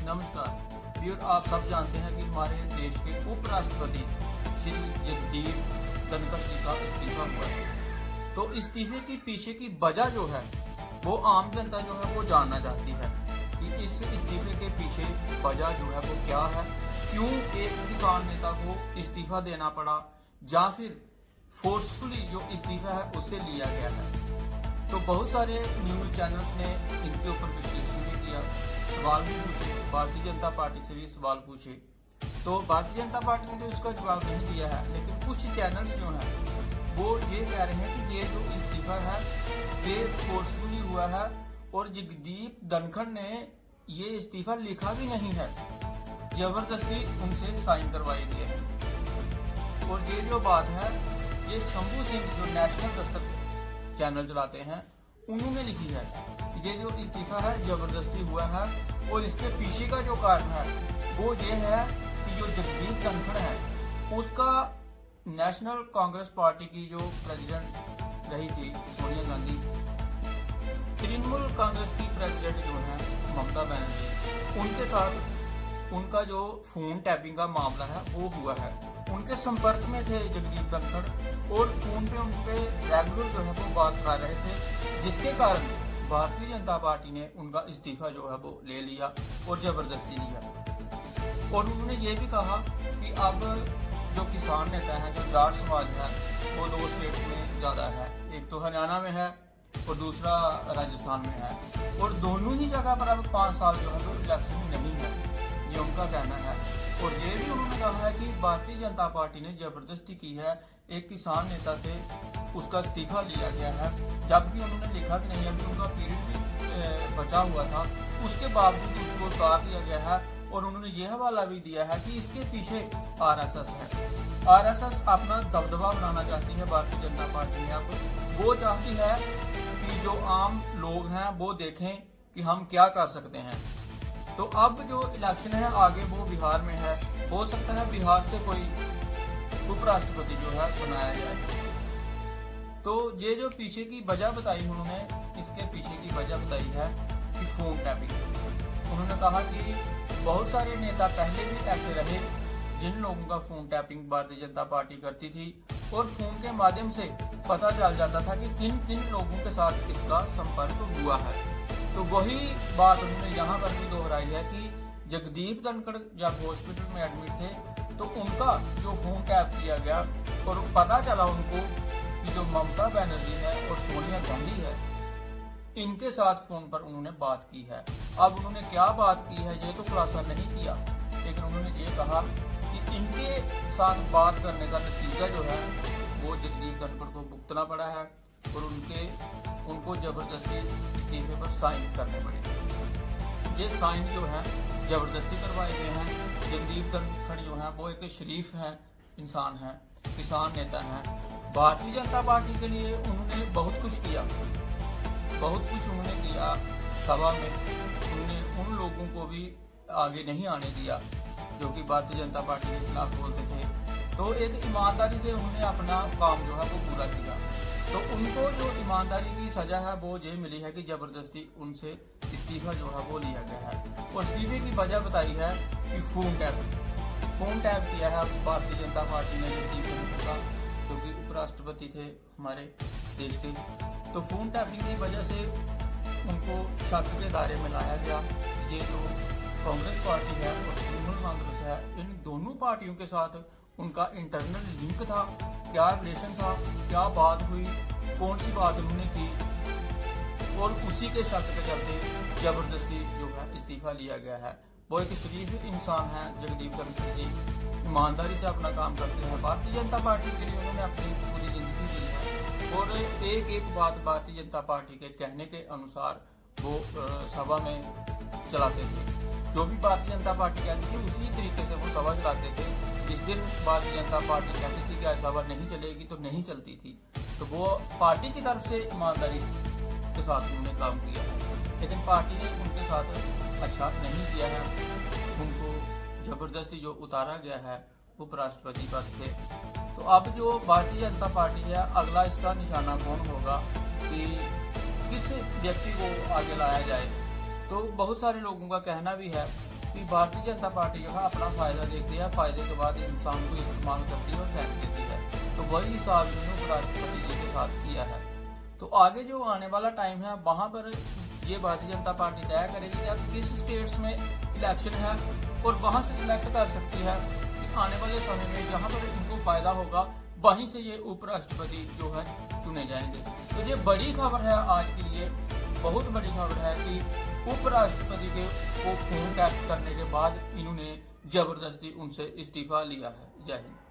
नमस्कार व्यूअर, आप सब जानते हैं कि हमारे देश के उपराष्ट्रपति श्री जगदीप धनखड़ जी का इस्तीफा हुआ है। तो इस्तीफे के पीछे की वजह जो है वो आम जनता जो है वो जानना चाहती है कि इस इस्तीफे के पीछे वजह जो है वो क्या है, क्यों एक किसान नेता को इस्तीफा देना पड़ा या फिर फोर्सफुली जो इस्तीफा है उससे लिया गया है। तो बहुत सारे न्यूज़ चैनल्स ने इनके ऊपर विश्लेषण भी किया, सवाल भी पूछे, भारतीय जनता पार्टी से भी सवाल पूछे। तो भारतीय जनता पार्टी ने तो इसका जवाब नहीं दिया है, लेकिन कुछ चैनल्स जो हैं वो ये कह रहे हैं कि ये जो इस्तीफा है ये फोर्सफुली हुआ है और जगदीप धनखड़ ने ये इस्तीफा लिखा भी नहीं है, जबरदस्ती उनसे साइन करवाए गए हैं। और ये जो बात है ये शंभू सिंह जो नेशनल दस्तक चैनल चलाते हैं उन्होंने लिखी है। ये जो इस्तीफा है जबरदस्ती हुआ है और इसके पीछे का जो कारण है वो ये है कि जो जगदीप धनखड़ है उसका नेशनल कांग्रेस पार्टी की जो प्रेसिडेंट रही थी सोनिया गांधी, तृणमूल कांग्रेस की प्रेसिडेंट जो है ममता बनर्जी, उनके साथ उनका जो फोन टैपिंग का मामला है वो हुआ है। उनके संपर्क में थे जगदीप धनखड़ और फोन पे उनपे रेगुलर जो है वो बात कर रहे थे, जिसके कारण भारतीय जनता पार्टी ने उनका इस्तीफा जो है वो ले लिया और जबरदस्ती लिया। और उन्होंने ये भी कहा कि अब जो किसान नेता हैं, जो जाट समाज है, वो दो स्टेट में ज़्यादा है, एक तो हरियाणा में है और दूसरा राजस्थान में है, और दोनों ही जगह पर अब 5 साल जो है वो इलेक्शन नहीं है, ये उनका कहना है। और ये भी उन्होंने कहा है कि भारतीय जनता पार्टी ने जबरदस्ती की है, एक किसान नेता से उसका इस्तीफा लिया गया है, जबकि उन्होंने लिखा कि नहीं, अभी उनका पीरियड भी बचा हुआ था, उसके बावजूद उसको उतार दिया गया है। और उन्होंने ये हवाला भी दिया है कि इसके पीछे आरएसएस है। आरएसएस अपना दबदबा बनाना चाहती है भारतीय जनता पार्टी में। अब वो चाहती है कि जो आम लोग हैं वो देखें कि हम क्या कर सकते हैं। तो अब जो इलेक्शन है आगे वो बिहार में है, हो सकता है बिहार से कोई उपराष्ट्रपति जो है बनाया जाए। तो ये जो पीछे की वजह बताई उन्होंने, इसके पीछे की वजह बताई है कि फोन टैपिंग। उन्होंने कहा कि बहुत सारे नेता पहले भी ऐसे रहे जिन लोगों का phone tapping Bharatiya Janata party करती थी और फोन के माध्यम से पता चल जाता था कि किन किन लोगों के साथ इसका संपर्क हुआ है। तो वही बात उन्होंने यहाँ पर भी दोहराई है कि जगदीप धनखड़ जब हॉस्पिटल में एडमिट थे तो उनका जो फोन टैप किया गया और पता चला उनको कि जो ममता बनर्जी है और सोनिया गांधी है, इनके साथ फोन पर उन्होंने बात की है। अब उन्होंने क्या बात की है ये तो खुलासा नहीं किया, लेकिन उन्होंने ये कहा कि इनके साथ बात करने का नतीजा जो है वो जगदीप धनखड़ को भुगतना पड़ा है और उनको जबरदस्ती इस्तीफे पर साइन करने पड़े। ये साइन जो है जबरदस्ती करवाए गए हैं। जगदीप धनखड़ जो है वो एक शरीफ है, इंसान है, किसान नेता है। भारतीय जनता पार्टी के लिए उन्होंने बहुत कुछ किया, बहुत कुछ उन्होंने किया। सभा में उन्होंने उन लोगों को भी आगे नहीं आने दिया जो कि भारतीय जनता पार्टी के खिलाफ बोलते थे। तो एक ईमानदारी से उन्होंने अपना काम जो है वो पूरा किया। तो उनको जो ईमानदारी की सजा है वो ये मिली है कि जबरदस्ती उनसे इस्तीफा जो है वो लिया गया है। और इस्तीफे की वजह बताई है कि फोन टैप किया है भारतीय जनता पार्टी ने जगदीप धनखड़ का, जो कि उपराष्ट्रपति थे हमारे देश के। तो फोन टैपिंग की वजह से उनको शक के दायरे में लाया गया। ये जो कांग्रेस पार्टी है और तृणमूल कांग्रेस है, इन दोनों पार्टियों के साथ उनका इंटरनल लिंक था, क्या रिलेशन था, क्या बात हुई, कौन सी बात उन्होंने की, और उसी के शक के चलते जबरदस्ती जो है इस्तीफा लिया गया है। वो एक शरीफ इंसान है जगदीप धनखड़ जी, ईमानदारी से अपना काम करते हैं। भारतीय जनता पार्टी के लिए उन्होंने अपनी पूरी जिंदगी दी है और एक एक बात भारतीय जनता पार्टी के कहने के अनुसार वो सभा में चलाते थे। जो भी भारतीय जनता पार्टी कहती थी उसी तरीके से वो सभा चलाते थे। जिस दिन भारतीय जनता पार्टी कहती थी कि आज सभा नहीं चलेगी तो नहीं चलती थी। तो वो पार्टी की तरफ से ईमानदारी के साथ उन्होंने काम किया है, लेकिन पार्टी ने उनके साथ अच्छा नहीं किया है। उनको जबरदस्ती जो उतारा गया है उपराष्ट्रपति पद से। तो अब जो भारतीय जनता पार्टी है, अगला इसका निशाना कौन होगा कि किस व्यक्ति को आगे लाया जाए। तो बहुत सारे लोगों का कहना भी है कि भारतीय जनता पार्टी जो है अपना फ़ायदा देखती है, फ़ायदे के बाद इंसान को इस्तेमाल करती है और फेंक देती है। तो वही हिसाब इन्होंने उपराष्ट्रपति जी के साथ किया है। तो आगे जो आने वाला टाइम है वहाँ पर ये भारतीय जनता पार्टी तय करेगी कि अब किस स्टेट्स में इलेक्शन है और वहाँ से सिलेक्ट कर सकती है कि आने वाले समय में जहाँ पर इनको फ़ायदा होगा वहीं से ये उपराष्ट्रपति जो है चुने जाएंगे। तो ये बड़ी खबर है आज के लिए, बहुत बड़ी खबर है कि उपराष्ट्रपति के को फोन टैप करने के बाद इन्होंने जबरदस्ती उनसे इस्तीफा लिया है। जय हिंद।